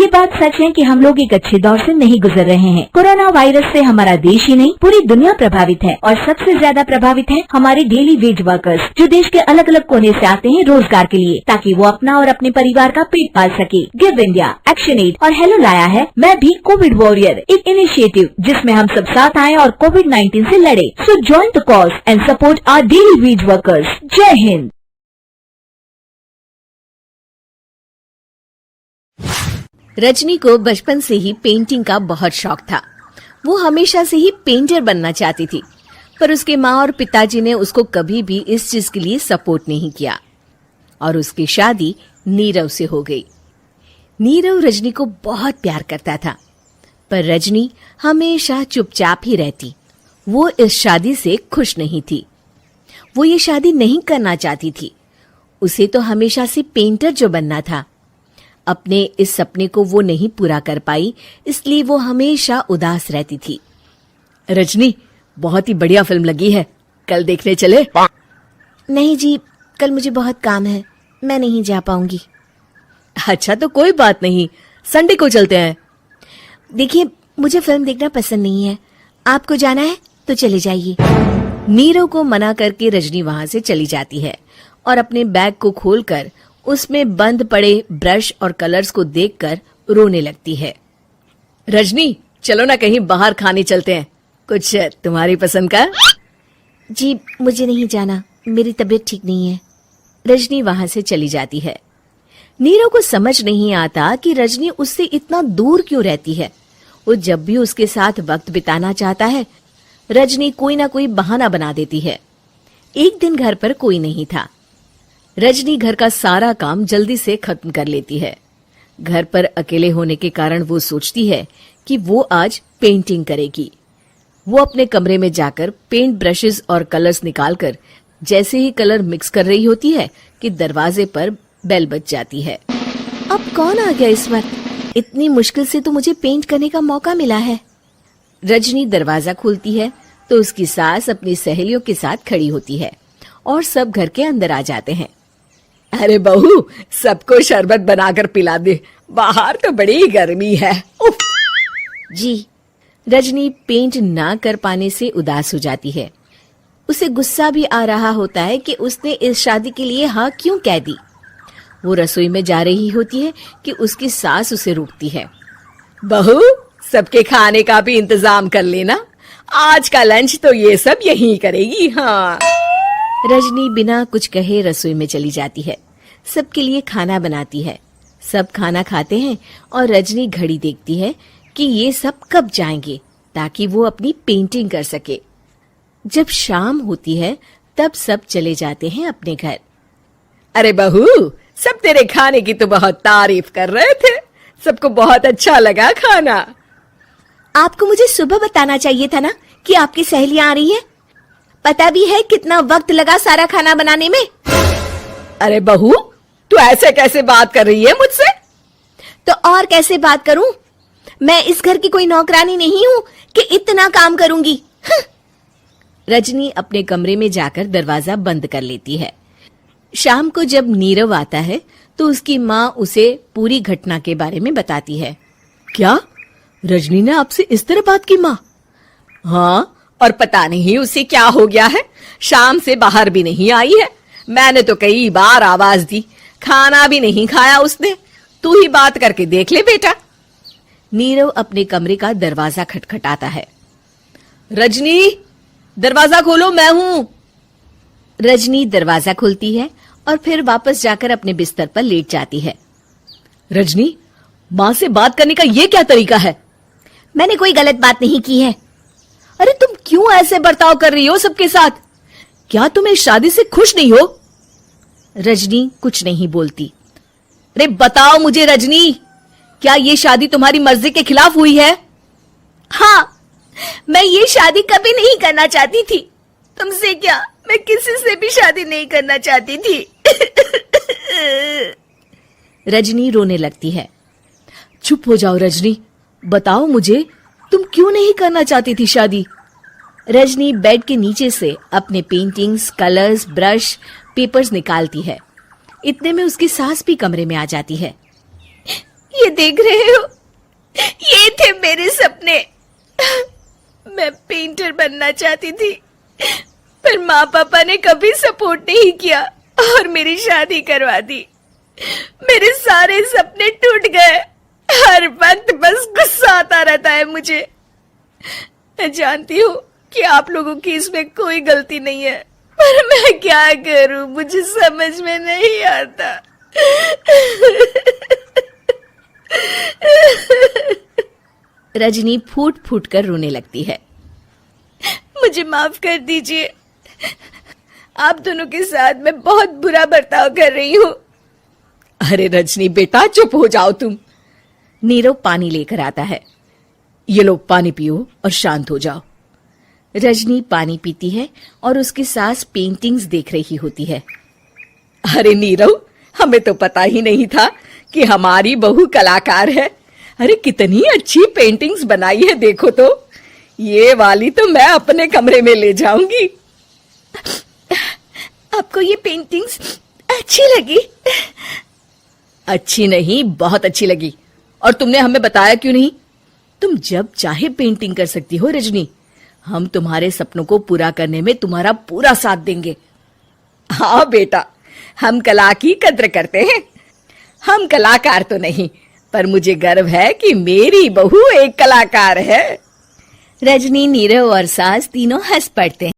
ये बात सच है कि हम लोग एक अच्छे दौर से नहीं गुजर रहे हैं। कोरोना वायरस से हमारा देश ही नहीं पूरी दुनिया प्रभावित है और सबसे ज्यादा प्रभावित है हमारे डेली वेज वर्कर्स, जो देश के अलग अलग कोने से आते हैं रोजगार के लिए, ताकि वो अपना और अपने परिवार का पेट पाल सके। गिव इंडिया, एक्शन एड और हेलो लाया है मैं भी कोविड वॉरियर, एक इनिशिएटिव जिसमें हम सब साथ आए और कोविड-19 से लड़े। So join the cause and support our daily wage workers. जय हिंद। रजनी को बचपन से ही पेंटिंग का बहुत शौक था। वो हमेशा से ही पेंटर बनना चाहती थी, पर उसके माँ और पिताजी ने उसको कभी भी इस चीज के लिए सपोर्ट नहीं किया और उसकी शादी नीरव से हो गई। नीरव रजनी को बहुत प्यार करता था, पर रजनी हमेशा चुपचाप ही रहती। वो इस शादी से खुश नहीं थी। वो ये शादी नहीं करना चाहती थी। उसे तो हमेशा से पेंटर जो बनना था। अपने इस सपने को वो नहीं पूरा कर पाई, इसलिए वो हमेशा उदास रहती थी। रजनी, बहुत ही बढ़िया फिल्म लगी है, कल देखने चले? नहीं जी, कल मुझे बहुत काम है, मैं नहीं जा पाऊंगी। अच्छा तो कोई बात नहीं, संडे को चलते हैं। देखिए, मुझे फिल्म देखना पसंद नहीं है। आपको जाना है तो चले जाइए। नीरव को मना करके रजनी वहां से चली जाती है और अपने बैग को खोलकर उसमें बंद पड़े ब्रश और कलर्स को देखकर रोने लगती है। रजनी, चलो ना कहीं बाहर खाने चलते हैं, कुछ तुम्हारी पसंद का। जी, मुझे नहीं जाना, मेरी तबीयत ठीक नहीं है। रजनी वहां से चली जाती है। नीरव को समझ नहीं आता कि रजनी उससे इतना दूर क्यों रहती है। वो जब भी उसके साथ वक्त बिताना चाहता है, रजनी कोई ना कोई बहाना बना देती है। एक दिन घर पर कोई नहीं था। रजनी घर का सारा काम जल्दी से खत्म कर लेती है। घर पर अकेले होने के कारण वो सोचती है कि वो आज पेंटिंग करेगी। वो अपने कमरे में जाकर पेंट ब्रशेस और कलर्स निकालकर जैसे ही कलर मिक्स कर रही होती है कि दरवाजे पर बेल बज जाती है। अब कौन आ गया इस वक्त? इतनी मुश्किल से तो मुझे पेंट करने का मौका मिला है। रजनी दरवाजा खोलती है तो उसकी सास अपनी सहेलियों के साथ खड़ी होती है और सब घर के अंदर आ जाते हैं। अरे बहू, सबको शरबत बनाकर पिला दे, बाहर तो बड़ी गर्मी है। उफ। जी। रजनी पेंट ना कर पाने से उदास हो जाती है। उसे गुस्सा भी आ रहा होता है कि उसने इस शादी के लिए हाँ क्यों कह दी। वो रसोई में जा रही होती है कि उसकी सास उसे रोकती है। बहू, सबके खाने का भी इंतजाम कर लेना, आज का लंच तो ये सब यहीं करेगी। हाँ। रजनी बिना कुछ कहे रसोई में चली जाती है। सबके लिए खाना बनाती है। सब खाना खाते हैं और रजनी घड़ी देखती है कि ये सब कब जाएंगे ताकि वो अपनी पेंटिंग कर सके। जब शाम होती है तब सब चले जाते हैं अपने घर। अरे बहू, सब तेरे खाने की तो बहुत तारीफ कर रहे थे, सबको बहुत अच्छा लगा खाना। आपको मुझे सुबह बताना चाहिए था ना कि आपकी सहेलियां आ रही हैं। पता भी है कितना वक्त लगा सारा खाना बनाने में। अरे बहू, तू ऐसे कैसे बात कर रही है मुझसे? तो और कैसे बात करूं? मैं इस घर की कोई नौकरानी नहीं हूं कि इतना काम करूंगी। रजनी अपने कमरे में जाकर दरवाजा बंद कर लेती है। शाम को जब नीरव आता है तो उसकी माँ उसे पूरी घटना के बारे में बताती है। क्या रजनी ने आपसे इस तरह बात की माँ? हाँ, और पता नहीं उसे क्या हो गया है, शाम से बाहर भी नहीं आई है। मैंने तो कई बार आवाज दी, खाना भी नहीं खाया उसने। तू ही बात करके देख ले बेटा। नीरव अपने कमरे का दरवाजा खटखटाता है। रजनी, दरवाजा खोलो, मैं हूं। रजनी दरवाजा खोलती है और फिर वापस जाकर अपने बिस्तर पर लेट जाती है। रजनी, माँ से बात करने का ये क्या तरीका है? मैंने कोई गलत बात नहीं की है। अरे तुम क्यों ऐसे बर्ताव कर रही हो सबके साथ? क्या तुम इस शादी से खुश नहीं हो? रजनी कुछ नहीं बोलती। अरे बताओ मुझे रजनी, क्या ये शादी तुम्हारी मर्जी के खिलाफ हुई है? हाँ, मैं ये शादी कभी नहीं करना चाहती थी। तुमसे क्या, मैं किसी से भी शादी नहीं करना चाहती थी। रजनी रोने लगती है। चुप हो जाओ रजनी, बताओ मुझे, तुम क्यों नहीं करना चाहती थी शादी? रजनी बेड के नीचे से अपने पेंटिंग्स, कलर्स, ब्रश, पेपर्स निकालती है। इतने में उसकी सास भी कमरे में आ जाती है। ये देख रहे हो, ये थे मेरे सपने। मैं पेंटर बनना चाहती थी, पर माँ पापा ने कभी सपोर्ट नहीं किया और मेरी शादी करवा दी। मेरे सारे सपने टूट गए। हर वक्त बस गुस्सा आता रहता है मुझे। मैं जानती हूँ कि आप लोगों की इसमें कोई गलती नहीं है, पर मैं क्या करूं, मुझे समझ में नहीं आता। रजनी फूट फूट कर रोने लगती है। मुझे माफ कर दीजिए, आप दोनों के साथ मैं बहुत बुरा बर्ताव कर रही हूँ। अरे रजनी बेटा, चुप हो जाओ तुम। नीरव पानी लेकर आता है। ये लो पानी पियो और शांत हो जाओ। रजनी पानी पीती है और उसकी सास पेंटिंग्स देख रही होती है। अरे नीरव, हमें तो पता ही नहीं था कि हमारी बहू कलाकार है। अरे कितनी अच्छी पेंटिंग्स बनाई है, देखो तो। ये वाली तो मैं अपने कमरे में ले जाऊंगी। आपको ये पेंटिंग्स अच्छी लगी? अच्छी नहीं, बहुत अच्छी लगी। और तुमने हमें बताया क्यों नहीं? तुम जब चाहे पेंटिंग कर सकती हो रजनी। हम तुम्हारे सपनों को पूरा करने में तुम्हारा पूरा साथ देंगे। हाँ बेटा, हम कला की कद्र करते हैं। हम कलाकार तो नहीं, पर मुझे गर्व है कि मेरी बहू एक कलाकार है। रजनी, नीरव और सास तीनों हंस पड़ते हैं।